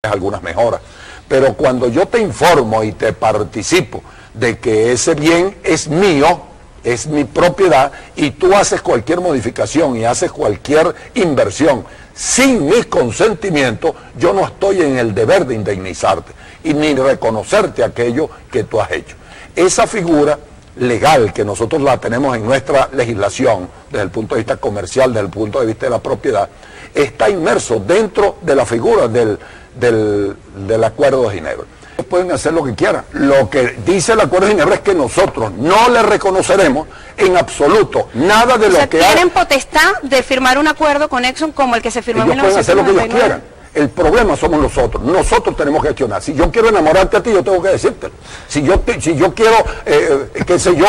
algunas mejoras, pero cuando yo te informo y te participo de que ese bien es mío, es mi propiedad, y tú haces cualquier modificación y haces cualquier inversión sin mi consentimiento, yo no estoy en el deber de indemnizarte y ni reconocerte aquello que tú has hecho. Esa figura legal que nosotros la tenemos en nuestra legislación, desde el punto de vista comercial, desde el punto de vista de la propiedad, está inmerso dentro de la figura del Acuerdo de Ginebra. Pueden hacer lo que quieran. Lo que dice el Acuerdo de Ginebra es que nosotros no le reconoceremos en absoluto nada de lo que tienen potestad de firmar un acuerdo con Exxon como el que se firmó en 1999. Ellos pueden hacer lo que ellos quieran. El problema somos nosotros. Nosotros tenemos que gestionar. Si yo quiero enamorarte a ti, yo tengo que decírtelo. Si yo quiero, qué sé yo,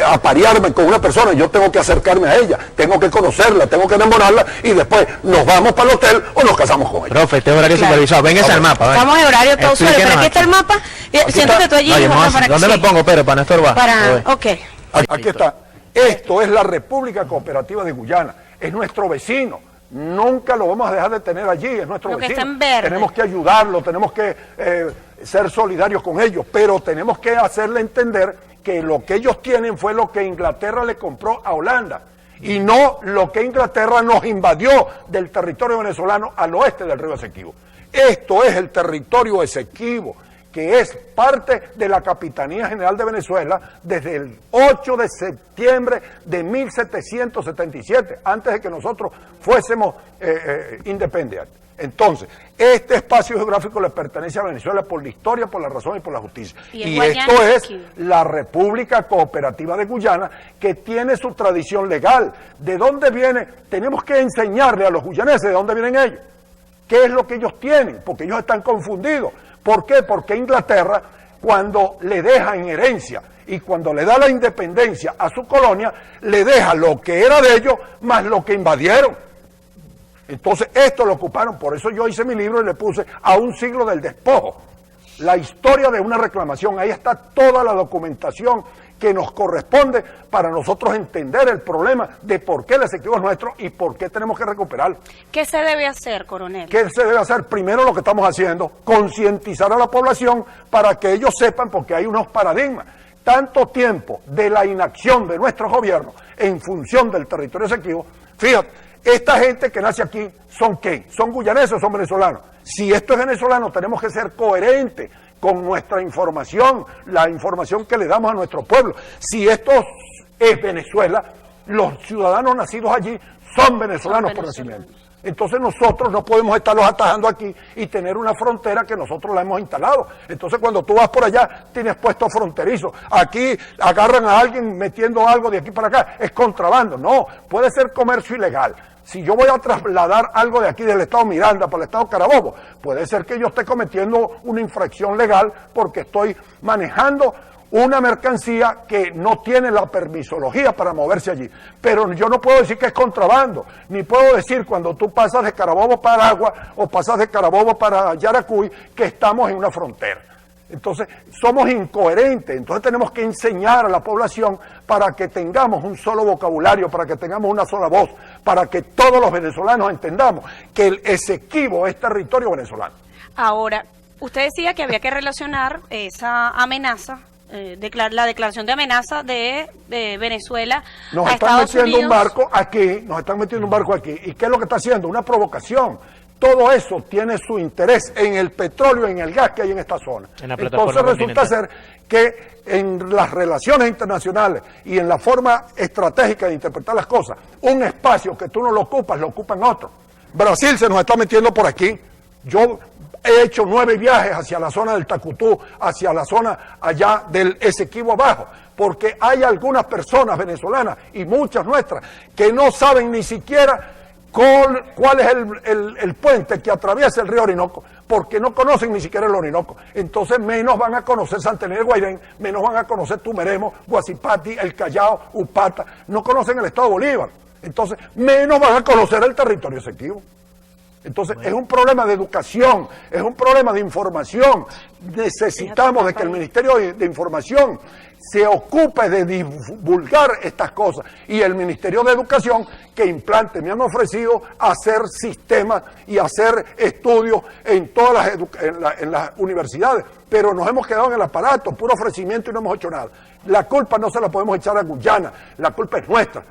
aparearme con una persona, yo tengo que acercarme a ella, tengo que conocerla, tengo que enamorarla y después nos vamos para el hotel o nos casamos con ella. Profe, este es horario supervisado. Véngase al mapa. Estamos en horario todo solo, pero aquí está el mapa. Siento que tú allí... ¿Dónde me pongo, Pedro, para no estorbar? Ok. Aquí está. Esto es la República Cooperativa de Guyana. Es nuestro vecino. Nunca lo vamos a dejar de tener allí, es nuestro vecino. Está en verde. Tenemos que ayudarlo, tenemos que ser solidarios con ellos, pero tenemos que hacerle entender que lo que ellos tienen fue lo que Inglaterra le compró a Holanda, y no lo que Inglaterra nos invadió del territorio venezolano al oeste del río Esequibo. Esto es el territorio Esequibo, que es parte de la Capitanía General de Venezuela desde el 8 de septiembre de 1777, antes de que nosotros fuésemos independientes. Entonces, este espacio geográfico le pertenece a Venezuela por la historia, por la razón y por la justicia. Y esto es la República Cooperativa de Guyana, que tiene su tradición legal. ¿De dónde viene? Tenemos que enseñarle a los guyaneses de dónde vienen ellos. ¿Qué es lo que ellos tienen? Porque ellos están confundidos. ¿Por qué? Porque Inglaterra, cuando le deja en herencia y cuando le da la independencia a su colonia, le deja lo que era de ellos más lo que invadieron. Entonces esto lo ocuparon, por eso yo hice mi libro y le puse A un siglo del despojo, la historia de una reclamación. Ahí está toda la documentación que nos corresponde para nosotros entender el problema de por qué el Esequibo es nuestro y por qué tenemos que recuperarlo. ¿Qué se debe hacer, coronel? ¿Qué se debe hacer? Primero lo que estamos haciendo, concientizar a la población para que ellos sepan, porque hay unos paradigmas. Tanto tiempo de la inacción de nuestros gobiernos en función del territorio Esequibo. Fíjate, esta gente que nace aquí, ¿son qué? ¿Son guyaneses o son venezolanos? Si esto es venezolano, tenemos que ser coherentes con nuestra información, la información que le damos a nuestro pueblo. Si esto es Venezuela, los ciudadanos nacidos allí son venezolanos por nacimiento. Entonces nosotros no podemos estarlos atajando aquí y tener una frontera que nosotros la hemos instalado. Entonces cuando tú vas por allá, tienes puesto fronterizo. Aquí agarran a alguien metiendo algo de aquí para acá, es contrabando. No, puede ser comercio ilegal. Si yo voy a trasladar algo de aquí del estado Miranda para el estado Carabobo, puede ser que yo esté cometiendo una infracción legal porque estoy manejando una mercancía que no tiene la permisología para moverse allí. Pero yo no puedo decir que es contrabando, ni puedo decir cuando tú pasas de Carabobo para Aragua o pasas de Carabobo para Yaracuy que estamos en una frontera. Entonces, somos incoherentes, entonces tenemos que enseñar a la población para que tengamos un solo vocabulario, para que tengamos una sola voz, para que todos los venezolanos entendamos que el Esequibo es territorio venezolano. Ahora, usted decía que había que relacionar esa amenaza, la declaración de amenaza de Venezuela a Estados Unidos. Nos están metiendo un barco aquí. ¿Y qué es lo que está haciendo? Una provocación. Todo eso tiene su interés en el petróleo, en el gas que hay en esta zona. Entonces resulta ser que en las relaciones internacionales y en la forma estratégica de interpretar las cosas, un espacio que tú no lo ocupas, lo ocupan otros. Brasil se nos está metiendo por aquí. Yo he hecho 9 viajes hacia la zona del Tacutú, hacia la zona allá del Esequibo abajo, porque hay algunas personas venezolanas y muchas nuestras que no saben ni siquiera cuál es el puente que atraviesa el río Orinoco, porque no conocen ni siquiera el Orinoco. Entonces menos van a conocer Santa Elena de Guairén, menos van a conocer Tumeremo, Guasipati, El Callao, Upata, no conocen el estado de Bolívar. Entonces menos van a conocer el territorio Esequibo. Entonces es un problema de educación, es un problema de información. Necesitamos de que el Ministerio de Información se ocupe de divulgar estas cosas, y el Ministerio de Educación que implante. Me han ofrecido hacer sistemas y hacer estudios en todas las universidades, pero nos hemos quedado en el aparato, puro ofrecimiento, y no hemos hecho nada. La culpa no se la podemos echar a Guyana, la culpa es nuestra.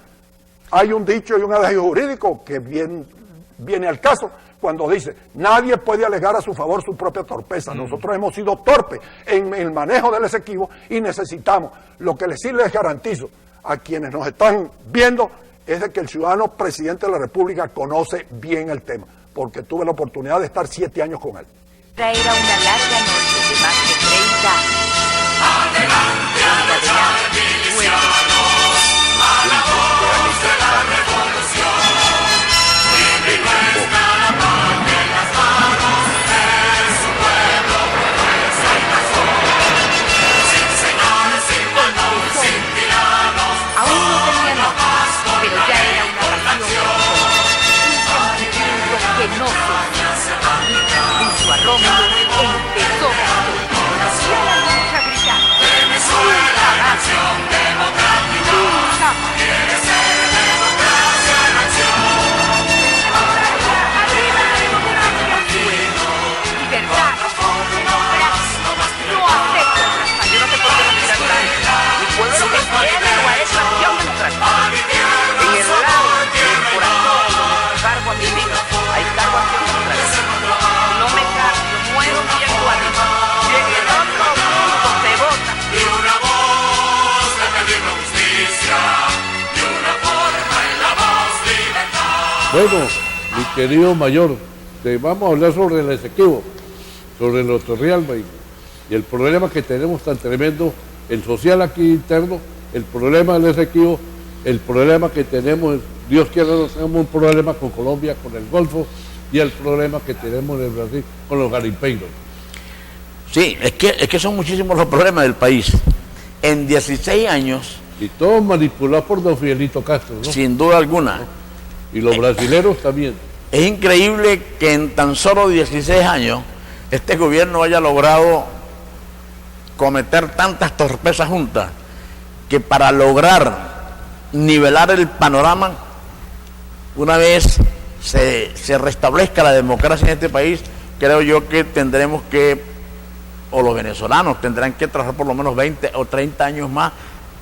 Hay un dicho y un adagio jurídico que viene al caso, cuando dice, nadie puede alegar a su favor su propia torpeza. Nosotros hemos sido torpes en el manejo del Esequibo y necesitamos. Lo que sí les garantizo a quienes nos están viendo es de que el ciudadano presidente de la República conoce bien el tema, porque tuve la oportunidad de estar 7 años con él. Era una larga noche de más de 30 años. Adelante a luchar, milicianos, a la voz de la revolución. Vive nuestra la paz en las manos de su pueblo, fuerza y razón. Sin señores, sin manos, sin tiranos. Aún no tenía nombre, pero ya era una pasión. Un sentimiento que no se junto a Rómulo empezó y a la lucha gritando. Venezuela, nación democrática. Quiere ser democracia en acción. Arriba la democracia. Libertad, democracia. No acepto. Yo no sé por qué no quiero hablar. Mi pueblo lo que quiere o a esa acción democrática. En el lado del corazón, cargo a mi vida, hay cargo a acción democrática. No me cambio, muero y actualizo. Y en el otro mundo se vota. Y una voz de pedir justicia. Y una forma en la voz libertad. Bueno, mi querido mayor, te vamos a hablar sobre el Esequibo, sobre el Torrealba y el problema que tenemos tan tremendo, el social aquí interno, el problema del Esequibo, el problema que tenemos, Dios quiera no tengamos un problema con Colombia, con el Golfo, y el problema que tenemos en el Brasil con los garimpeiros. Sí, es que son muchísimos los problemas del país. En 16 años... Y todo manipulado por don Fidelito Castro, ¿no? Sin duda alguna. ¿No? Y los brasileros también. Es increíble que en tan solo 16 años este gobierno haya logrado cometer tantas torpezas juntas, que para lograr nivelar el panorama, una vez se restablezca la democracia en este país, creo yo que tendremos que, o los venezolanos tendrán que trabajar por lo menos 20 o 30 años más,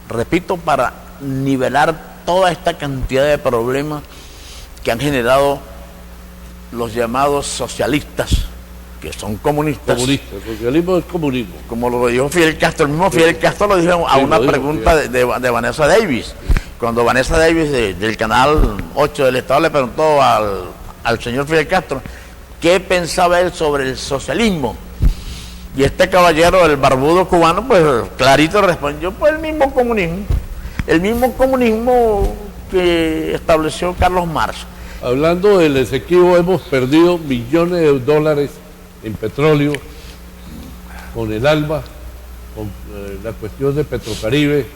repito, para nivelar toda esta cantidad de problemas que han generado los llamados socialistas, que son comunistas. Comunistas, socialismo es comunismo. Como lo dijo Fidel Castro, el mismo Fidel Castro lo dijo a una pregunta de Vanessa Davis. Cuando Vanessa Davis del canal 8 del Estado le preguntó al señor Fidel Castro qué pensaba él sobre el socialismo, y este caballero, el barbudo cubano, pues clarito respondió, pues el mismo comunismo que estableció Carlos Marx. Hablando del Esequibo, hemos perdido millones de dólares en petróleo, con el ALBA, con la cuestión de Petrocaribe,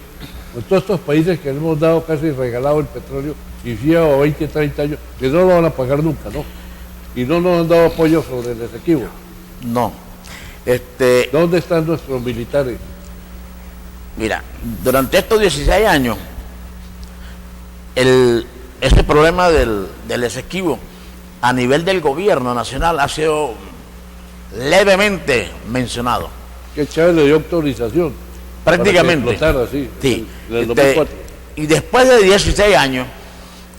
con todos estos países que le hemos dado casi regalado el petróleo, y lleva 20, 30 años, que no lo van a pagar nunca, ¿no? Y no nos han dado apoyo sobre el Esequibo. No. ¿Dónde están nuestros militares? Mira, durante estos 16 años, este problema del Esequibo a nivel del gobierno nacional ha sido levemente mencionado. Que Chávez le dio autorización. Prácticamente. Para que así, sí. En el 2004. Y después de 16 años,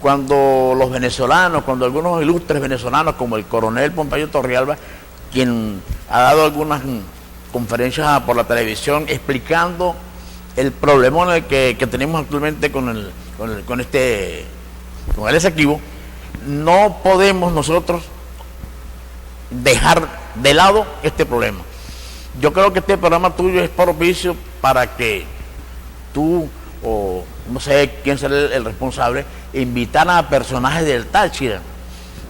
cuando los venezolanos, cuando algunos ilustres venezolanos, como el coronel Pompeyo Torrealba, quien ha dado algunas conferencias por la televisión explicando el problemón que tenemos actualmente con el Esequibo, no podemos nosotros dejar de lado este problema. Yo creo que este programa tuyo es propicio para que tú, o no sé quién será el responsable, invitar a personajes del Táchira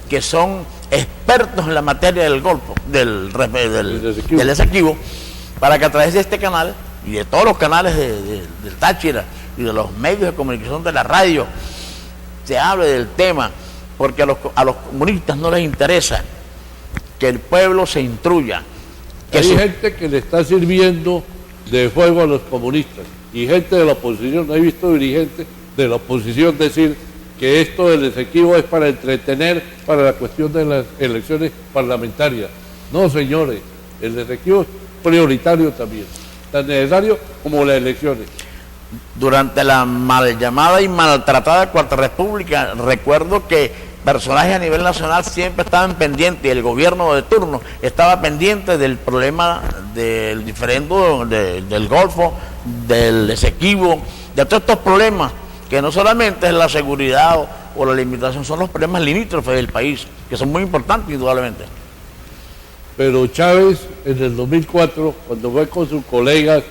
que son expertos en la materia del Golfo, del Esequibo, para que a través de este canal y de todos los canales del Táchira y de los medios de comunicación de la radio se hable del tema, porque a los comunistas no les interesa que el pueblo se instruya. Hay gente que le está sirviendo de fuego a los comunistas. y gente de la oposición, no he visto dirigentes de la oposición decir que esto del Esequibo es para entretener para la cuestión de las elecciones parlamentarias. No, señores, el Esequibo es prioritario también, tan necesario como las elecciones. Durante la mal llamada y maltratada Cuarta República, recuerdo que personajes a nivel nacional siempre estaban pendientes, y el gobierno de turno estaba pendiente del problema del diferendo del Golfo, del Esequibo, de todos estos problemas, que no solamente es la seguridad o la limitación, son los problemas limítrofes del país, que son muy importantes indudablemente. Pero Chávez, en el 2004, cuando fue con sus colegas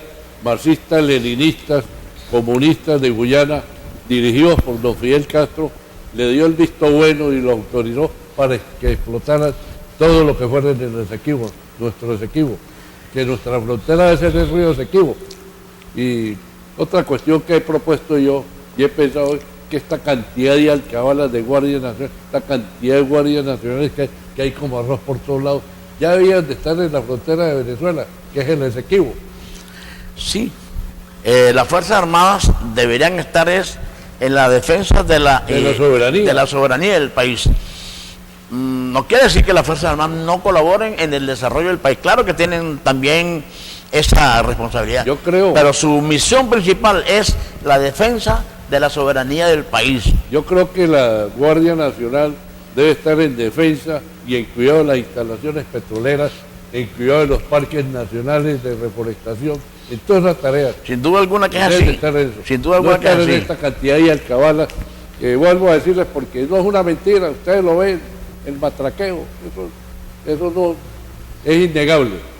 marxistas, leninistas, comunistas de Guyana, dirigidos por don Fidel Castro, le dio el visto bueno y lo autorizó para que explotaran todo lo que fuera en el Esequibo, nuestro Esequibo, que nuestra frontera debe ser el río Esequibo. Y otra cuestión que he propuesto yo y he pensado es que esta cantidad de alcabalas de Guardia Nacional, esta cantidad de guardias nacionales que hay como arroz por todos lados, ya debían de estar en la frontera de Venezuela, que es el Esequibo. Sí, las Fuerzas Armadas deberían estar en la defensa de la soberanía del país. No quiere decir que las Fuerzas Armadas no colaboren en el desarrollo del país. Claro que tienen también esa responsabilidad. Yo creo. Pero su misión principal es la defensa de la soberanía del país. Yo creo que la Guardia Nacional debe estar en defensa y en cuidado de las instalaciones petroleras, en cuidado de los parques nacionales de reforestación, en todas esas tareas. Sin duda alguna que es así. Sin duda alguna que es así. Esta cantidad de alcabalas, vuelvo a decirles porque no es una mentira, ustedes lo ven, el matraqueo, eso no es innegable.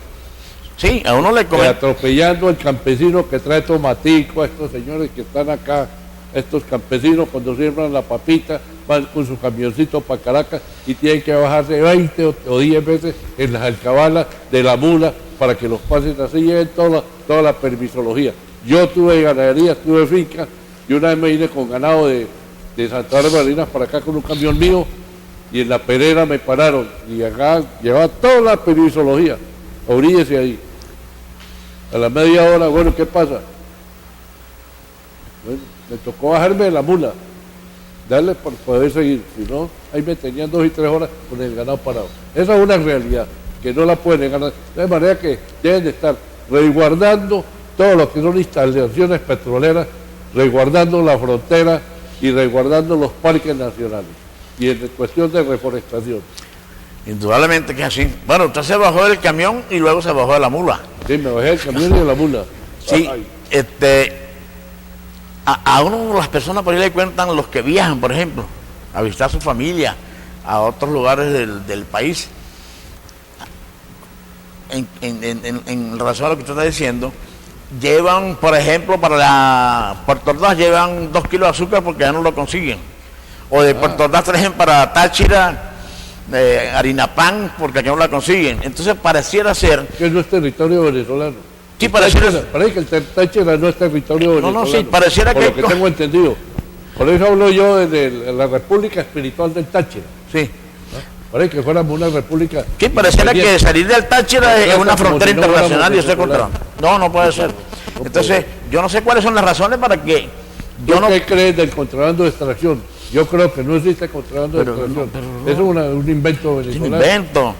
Sí, a uno le atropellando al campesino que trae tomatico, a estos señores que están acá, estos campesinos cuando siembran la papita, van con su camioncito para Caracas y tienen que bajarse 20 o 10 veces en las alcabalas de la mula para que los pasen así, lleven toda la permisología. Yo tuve ganadería, tuve finca y una vez me vine con ganado de Santa Bárbara para acá con un camión mío y en la perera me pararon y acá llevaba toda la permisología. Oríllese ahí. A la media hora, bueno, ¿qué pasa? Bueno, me tocó bajarme de la mula, darle por poder seguir, si no, ahí me tenían 2 y 3 horas con el ganado parado. Esa es una realidad que no la pueden negar. De manera que deben de estar resguardando todo lo que son instalaciones petroleras, resguardando la frontera y resguardando los parques nacionales. Y en cuestión de reforestación. Indudablemente que es así. Bueno, usted se bajó del camión y luego se bajó de la mula. Sí, me bajé del camión y de la mula. Sí, a uno las personas por ahí le cuentan los que viajan, por ejemplo, a visitar a su familia, a otros lugares del país. En relación a lo que usted está diciendo, llevan, por ejemplo, para Puerto Ordaz llevan 2 kilos de azúcar porque ya no lo consiguen. O de Puerto Ordaz traen para Táchira harina pan porque aquí no la consiguen. Entonces pareciera ser que no es territorio venezolano. Sí, pareciera que el Táchira no es territorio venezolano. No, sí, pareciera por lo que tengo entendido. Por eso hablo yo de la República Espiritual del Táchira. Sí. Parece que fuéramos una república. Sí, pareciera que salir del Táchira es una frontera internacional y usted contra. No puede ser. Entonces, yo no sé cuáles son las razones para que ¿Qué crees del contrabando de extracción? Yo creo que no existe contrabando de extracción. Es un invento venezolano. Es un invento.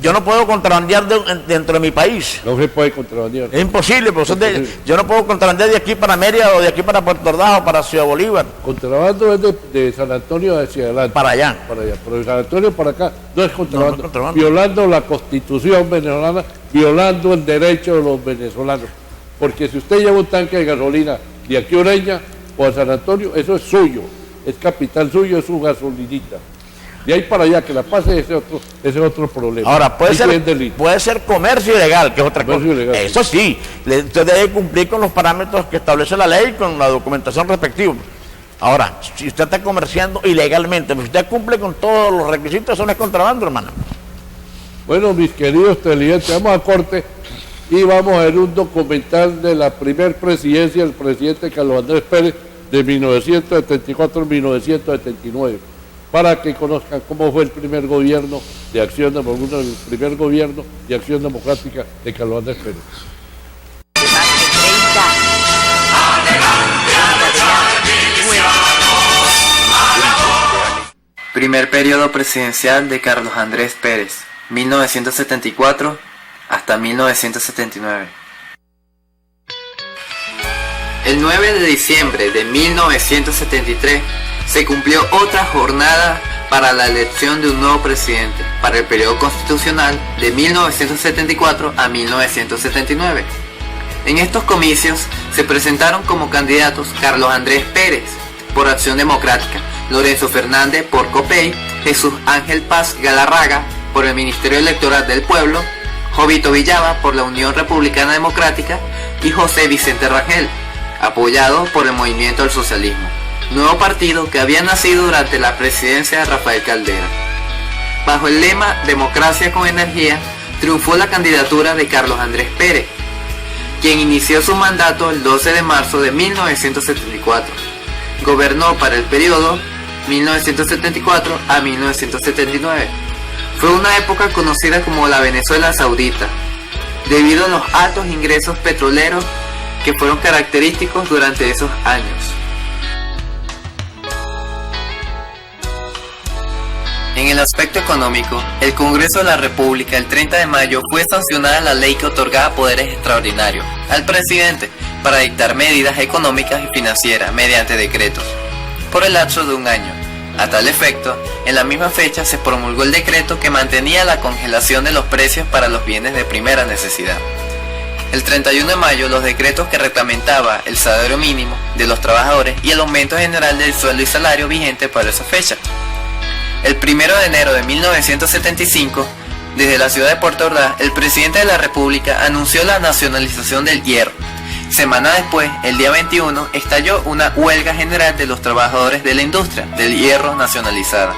Yo no puedo contrabandear dentro de mi país. No se puede contrabandear. Es imposible, profesor. Yo no puedo contrabandear de aquí para Mérida o de aquí para Puerto Ordaz o para Ciudad Bolívar. Contrabando es de San Antonio hacia adelante. Para allá. Pero de San Antonio para acá no es contrabando. No es contrabando. Violando la Constitución venezolana, violando el derecho de los venezolanos. Porque si usted lleva un tanque de gasolina de aquí a Ureña o a San Antonio, eso es suyo. Es capital suyo, es su gasolinita. De ahí para allá, que la pase, ese otro problema. Ahora, puede ser comercio ilegal, que es otra cosa. Ilegal, eso sí, usted debe cumplir con los parámetros que establece la ley, con la documentación respectiva. Ahora, si usted está comerciando ilegalmente, si usted cumple con todos los requisitos, eso no es contrabando, hermano. Bueno, mis queridos televidentes, vamos a corte y vamos a ver un documental de la primer presidencia del presidente Carlos Andrés Pérez de 1974 a 1979. Para que conozcan cómo fue el primer gobierno de Acción Democrática, de Carlos Andrés Pérez. De más de 30 Primer periodo presidencial de Carlos Andrés Pérez, 1974 hasta 1979. El 9 de diciembre de 1973 se cumplió otra jornada para la elección de un nuevo presidente para el periodo constitucional de 1974 a 1979. En estos comicios se presentaron como candidatos Carlos Andrés Pérez por Acción Democrática, Lorenzo Fernández por COPEI, Jesús Ángel Paz Galarraga por el Ministerio Electoral del Pueblo, Jovito Villava por la Unión Republicana Democrática y José Vicente Rangel, apoyado por el Movimiento al Socialismo, nuevo partido que había nacido durante la presidencia de Rafael Caldera. Bajo el lema Democracia con Energía, triunfó la candidatura de Carlos Andrés Pérez, quien inició su mandato el 12 de marzo de 1974. Gobernó para el periodo 1974 a 1979. Fue una época conocida como la Venezuela Saudita, debido a los altos ingresos petroleros que fueron característicos durante esos años. En el aspecto económico, el Congreso de la República el 30 de mayo fue sancionada la ley que otorgaba poderes extraordinarios al presidente para dictar medidas económicas y financieras mediante decretos, por el lapso de un año. A tal efecto, en la misma fecha se promulgó el decreto que mantenía la congelación de los precios para los bienes de primera necesidad. El 31 de mayo, los decretos que reglamentaba el salario mínimo de los trabajadores y el aumento general del sueldo y salario vigente para esa fecha. El 1 de enero de 1975, desde la ciudad de Puerto Ordaz, el presidente de la República anunció la nacionalización del hierro. Semana después, el día 21, estalló una huelga general de los trabajadores de la industria del hierro nacionalizada.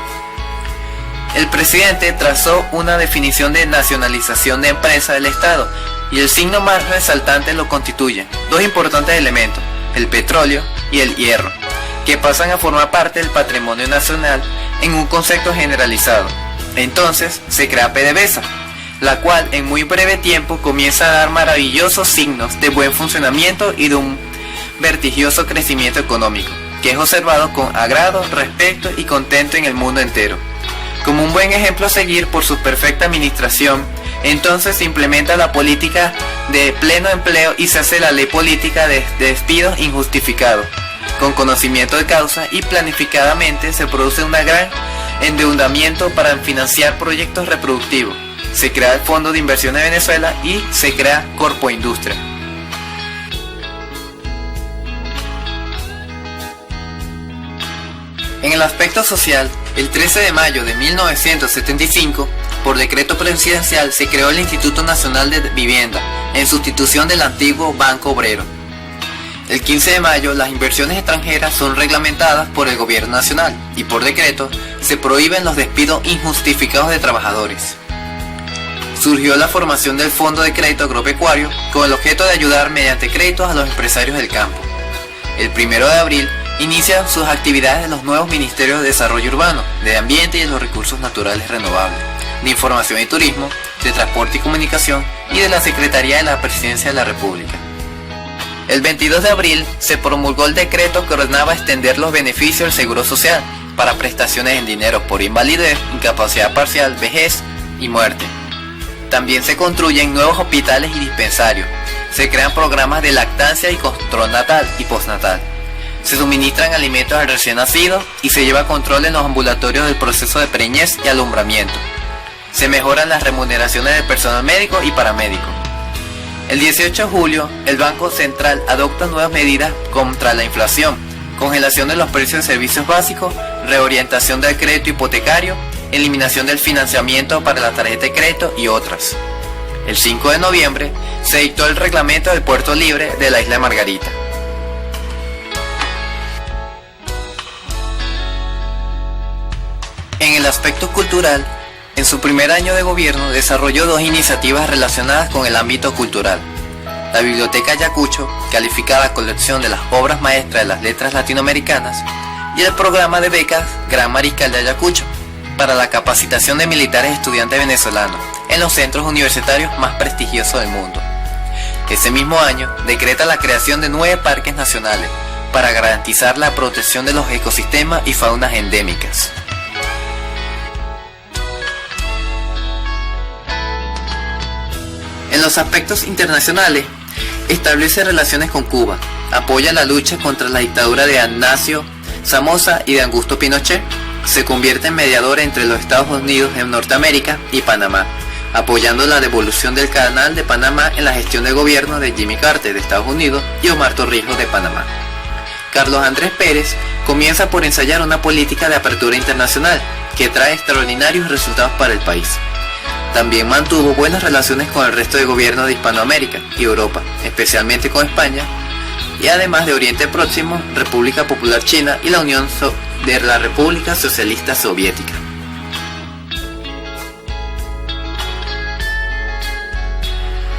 El presidente trazó una definición de nacionalización de empresa del Estado y el signo más resaltante lo constituyen dos importantes elementos, el petróleo y el hierro, que pasan a formar parte del patrimonio nacional en un concepto generalizado. Entonces se crea PDVSA, la cual en muy breve tiempo comienza a dar maravillosos signos de buen funcionamiento y de un vertiginoso crecimiento económico, que es observado con agrado, respeto y contento en el mundo entero. Como un buen ejemplo a seguir por su perfecta administración, entonces se implementa la política de pleno empleo y se hace la ley política de despidos injustificados. Con conocimiento de causa y planificadamente se produce un gran endeudamiento para financiar proyectos reproductivos. Se crea el Fondo de Inversión de Venezuela y se crea Corpoindustria. En el aspecto social, el 13 de mayo de 1975, por decreto presidencial, se creó el Instituto Nacional de Vivienda, en sustitución del antiguo Banco Obrero. El 15 de mayo, las inversiones extranjeras son reglamentadas por el gobierno nacional y por decreto se prohíben los despidos injustificados de trabajadores. Surgió la formación del Fondo de Crédito Agropecuario con el objeto de ayudar mediante créditos a los empresarios del campo. El 1 de abril inician sus actividades los nuevos Ministerios de Desarrollo Urbano, de Ambiente y de los Recursos Naturales Renovables, de Información y Turismo, de Transporte y Comunicación y de la Secretaría de la Presidencia de la República. El 22 de abril se promulgó el decreto que ordenaba extender los beneficios del Seguro Social para prestaciones en dinero por invalidez, incapacidad parcial, vejez y muerte. También se construyen nuevos hospitales y dispensarios. Se crean programas de lactancia y control natal y postnatal. Se suministran alimentos al recién nacido y se lleva control en los ambulatorios del proceso de preñez y alumbramiento. Se mejoran las remuneraciones del personal médico y paramédico. El 18 de julio, el Banco Central adopta nuevas medidas contra la inflación, congelación de los precios de servicios básicos, reorientación del crédito hipotecario, eliminación del financiamiento para la tarjeta de crédito y otras. El 5 de noviembre, se dictó el reglamento del puerto libre de la isla Margarita. En el aspecto cultural, en su primer año de gobierno desarrolló dos iniciativas relacionadas con el ámbito cultural. La Biblioteca Ayacucho, calificada colección de las obras maestras de las letras latinoamericanas, y el programa de becas Gran Mariscal de Ayacucho, para la capacitación de militares estudiantes venezolanos en los centros universitarios más prestigiosos del mundo. Ese mismo año decreta la creación de 9 parques nacionales para garantizar la protección de los ecosistemas y faunas endémicas. los aspectos internacionales, establece relaciones con Cuba, apoya la lucha contra la dictadura de Ignacio Somoza y de Augusto Pinochet, se convierte en mediador entre los Estados Unidos en Norteamérica y Panamá, apoyando la devolución del Canal de Panamá en la gestión de gobierno de Jimmy Carter de Estados Unidos y Omar Torrijos de Panamá. Carlos Andrés Pérez comienza por ensayar una política de apertura internacional que trae extraordinarios resultados para el país. También mantuvo buenas relaciones con el resto de gobiernos de Hispanoamérica y Europa, especialmente con España, y además de Oriente Próximo, República Popular China y la Unión de la República Socialista Soviética.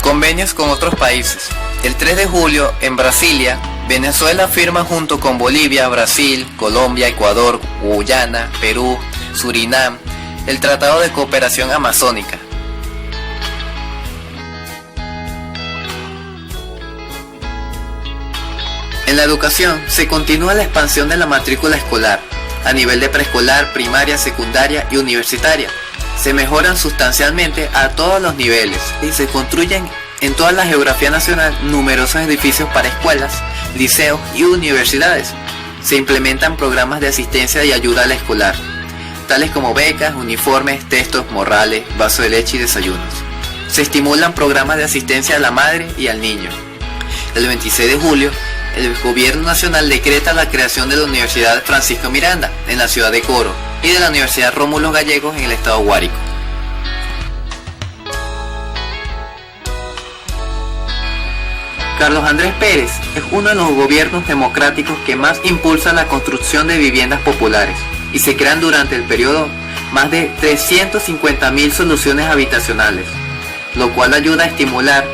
Convenios con otros países. El 3 de julio, en Brasilia, Venezuela firma junto con Bolivia, Brasil, Colombia, Ecuador, Guyana, Perú, Surinam, el Tratado de Cooperación Amazónica. En la educación se continúa la expansión de la matrícula escolar, a nivel de preescolar, primaria, secundaria y universitaria. Se mejoran sustancialmente a todos los niveles y se construyen en toda la geografía nacional numerosos edificios para escuelas, liceos y universidades. Se implementan programas de asistencia y ayuda a la escolar, tales como becas, uniformes, textos, morrales, vaso de leche y desayunos. Se estimulan programas de asistencia a la madre y al niño. El 26 de julio, el Gobierno Nacional decreta la creación de la Universidad Francisco Miranda en la ciudad de Coro y de la Universidad Rómulo Gallegos en el estado Guárico. Carlos Andrés Pérez es uno de los gobiernos democráticos que más impulsa la construcción de viviendas populares y se crean durante el periodo más de 350.000 soluciones habitacionales, lo cual ayuda a estimular,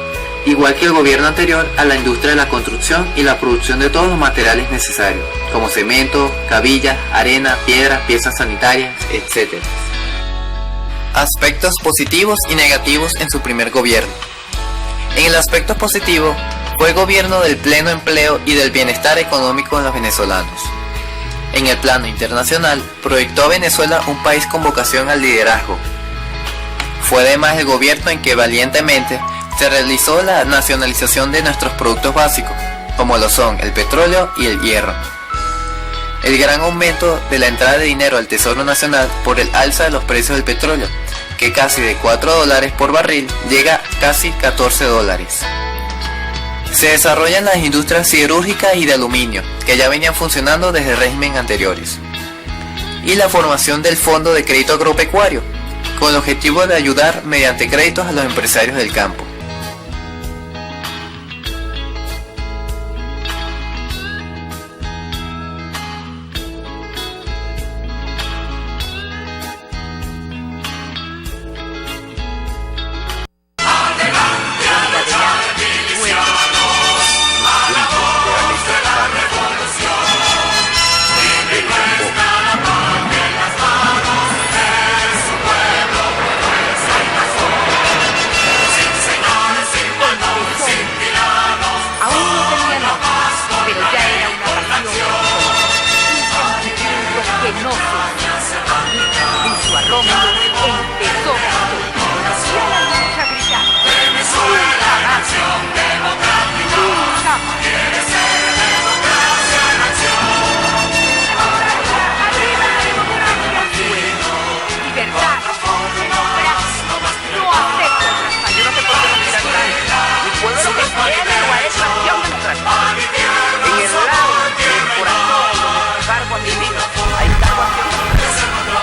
igual que el gobierno anterior, a la industria de la construcción y la producción de todos los materiales necesarios, como cemento, cabillas, arena, piedras, piezas sanitarias, etc. Aspectos positivos y negativos en su primer gobierno. En el aspecto positivo, fue gobierno del pleno empleo y del bienestar económico de los venezolanos. En el plano internacional, proyectó a Venezuela un país con vocación al liderazgo. Fue además el gobierno en que valientemente se realizó la nacionalización de nuestros productos básicos, como lo son el petróleo y el hierro. El gran aumento de la entrada de dinero al Tesoro Nacional por el alza de los precios del petróleo, que casi de $4 por barril llega a casi $14. Se desarrollan las industrias siderúrgicas y de aluminio, que ya venían funcionando desde regímenes anteriores. Y la formación del Fondo de Crédito Agropecuario, con el objetivo de ayudar mediante créditos a los empresarios del campo.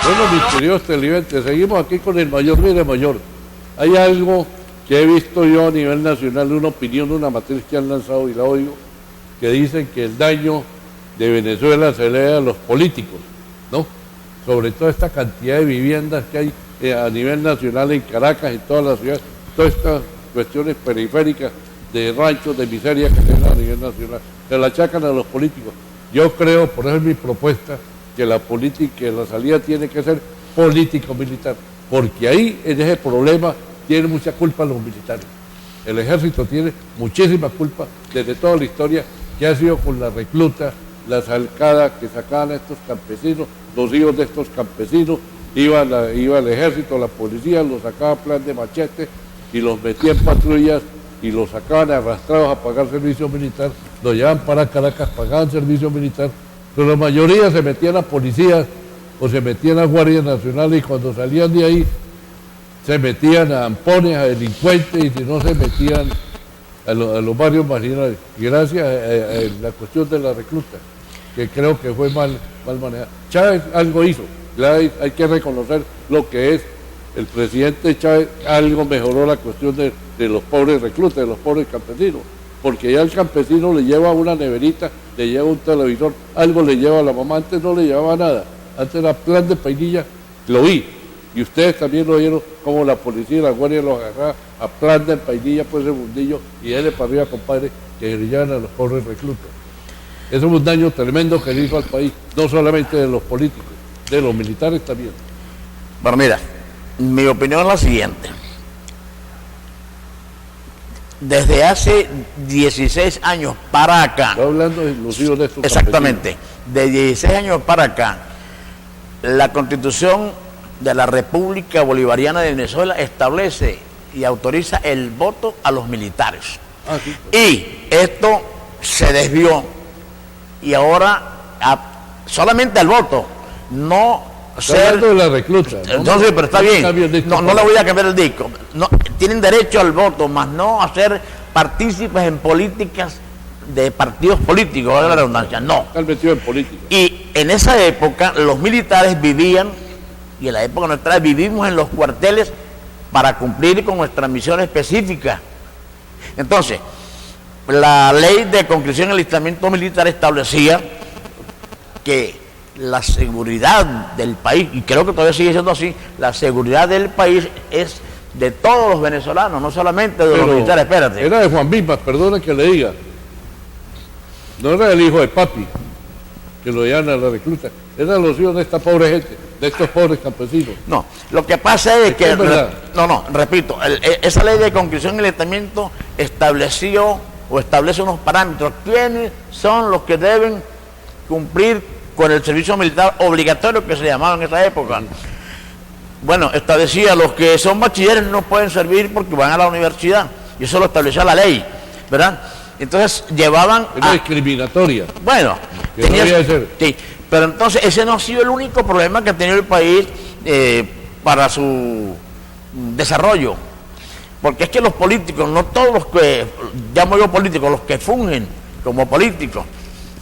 Bueno, mis queridos televidentes, seguimos aquí con el mayor. Mire, mayor, hay algo que he visto yo a nivel nacional, una opinión, una matriz que han lanzado y la oigo, que dicen que el daño de Venezuela se le da a los políticos, ¿no? Sobre toda esta cantidad de viviendas que hay a nivel nacional en Caracas, en todas las ciudades, todas estas cuestiones periféricas de ranchos, de miseria que tienen a nivel nacional, se la achacan a los políticos. Yo creo, por eso es mi propuesta, que la política, la salida tiene que ser político-militar, porque ahí en ese problema tienen mucha culpa los militares. El ejército tiene muchísima culpa desde toda la historia que ha sido con la recluta, las alcadas que sacaban a estos campesinos, los hijos de estos campesinos, iba el ejército, la policía, los sacaba a plan de machete y los metían en patrullas y los sacaban arrastrados a pagar servicio militar, los llevaban para Caracas, pagaban servicio militar, pero la mayoría se metían a policías o se metían a Guardia Nacional y cuando salían de ahí se metían a ampones, a delincuentes y si no se metían a los barrios marginales. Gracias a la cuestión de la recluta, que creo que fue mal manejada. Chávez algo hizo, hay que reconocer lo que es. El presidente Chávez algo mejoró la cuestión de los pobres reclutas, de los pobres campesinos, porque ya el campesino le lleva una neverita, le lleva un televisor, algo le lleva a la mamá, antes no le llevaba nada, antes era plan de Painilla, lo vi, y ustedes también lo vieron como la policía y la guardia los agarraba a plan de Painilla por ese mundillo, y él para arriba, compadre, que grillaban a los pobres reclutas. Eso es un daño tremendo que le hizo al país, no solamente de los políticos, de los militares también. Bueno, mira, mi opinión es la siguiente. Desde hace 16 años para acá. Estoy hablando inclusive de estos exactamente. De 16 años para acá, la Constitución de la República Bolivariana de Venezuela establece y autoriza el voto a los militares. Sí. Y esto se desvió. Y ahora solamente el voto, no ser de la recluta. Entonces, pero está bien. No le voy a cambiar el disco. No, tienen derecho al voto, más no a ser partícipes en políticas de partidos políticos, ¿vale la redundancia? No. Están metidos en política. Y en esa época los militares vivían, y en la época nuestra vivimos en los cuarteles para cumplir con nuestra misión específica. Entonces, la ley de conscripción y alistamiento militar establecía que la seguridad del país, y creo que todavía sigue siendo así, la seguridad del país es de todos los venezolanos, no solamente de los militares. Espérate. Era de Juan Vimas, perdona que le diga. No era el hijo de papi, que lo llevan a la recluta. Eran los hijos de esta pobre gente, de estos pobres campesinos. No, lo que pasa es que... repito, esa ley de conscripción y alistamiento estableció o establece unos parámetros. ¿Quiénes son los que deben cumplir con el servicio militar obligatorio que se llamaba en esa época? Bueno, establecía los que son bachilleres no pueden servir porque van a la universidad, y eso lo establecía la ley, ¿verdad? Entonces llevaban Era discriminatoria. Bueno, sí, pero entonces ese no ha sido el único problema que ha tenido el país para su desarrollo, porque es que los políticos, no todos los que llamo yo políticos, los que fungen como políticos,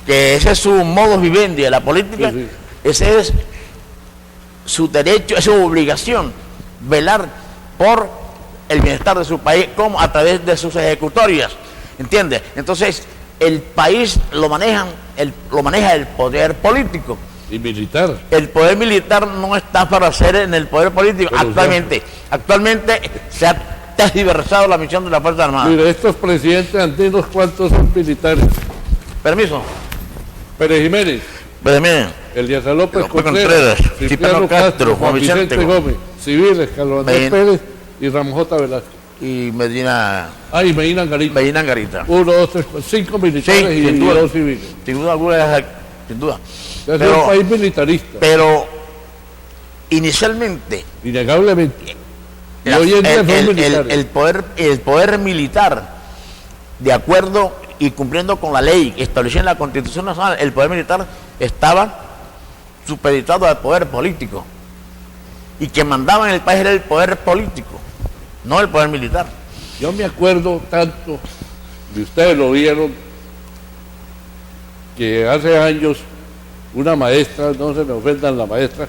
que ese es su modus vivendi de la política, sí. Ese es su derecho, es su obligación, velar por el bienestar de su país, como a través de sus ejecutorias, ¿entiendes? Entonces, el país lo maneja el poder político. Y militar. El poder militar no está para ser en el poder político. Actualmente se ha tergiversado la misión de la Fuerza Armada. Mire, estos presidentes andinos, ¿cuántos son militares? Permiso. Pérez Jiménez, Elías López Contreras, Cipriano Castro, Juan Vicente Gómez, civiles, Carlos Andrés Pérez y Ramón J. Velázquez. Y Medina... y Medina Angarita. Medina Angarita. 1, 2, 3, 5 militares y 2 civiles. Sin duda alguna, sin duda. Es un país militarista. Pero, inicialmente... Innegablemente. Y hoy en día son militares. El poder militar, de acuerdo y cumpliendo con la ley establecida en la Constitución Nacional, el poder militar estaba supeditado al poder político, y que mandaba en el país era el poder político, no el poder militar. Yo me acuerdo tanto, y ustedes lo vieron, que hace años una maestra, no se me ofendan la maestra,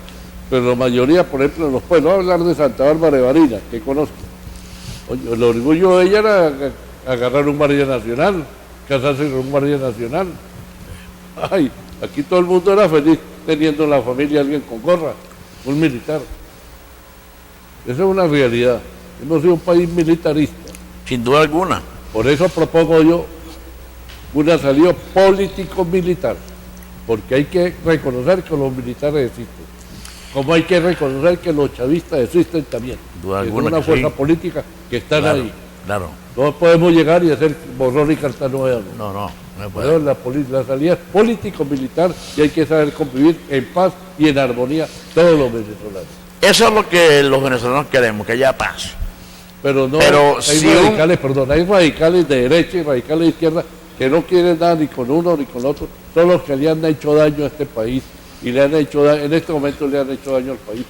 pero la mayoría, por ejemplo, en los pueblos, voy a hablar de Santa Bárbara de Barinas, que conozco. Oye, el orgullo de ella era agarrar un guardia nacional, casarse con un guardia nacional. Ay, aquí todo el mundo era feliz teniendo en la familia alguien con gorra, un militar. Esa es una realidad. Hemos sido un país militarista. Sin duda alguna. Por eso propongo yo una salida político-militar, porque hay que reconocer que los militares existen, como hay que reconocer que los chavistas existen también. Es una fuerza política que están ahí. Claro. No podemos llegar y hacer borrón y carta nueva. No puede. La salida es político-militar y hay que saber convivir en paz y en armonía todos los venezolanos. Eso es lo que los venezolanos queremos, que haya paz. Pero no, Pero hay si radicales, hay radicales de derecha y radicales de izquierda que no quieren nada ni con uno ni con otro, son los que le han hecho daño a este país y le han hecho en este momento le han hecho daño al país.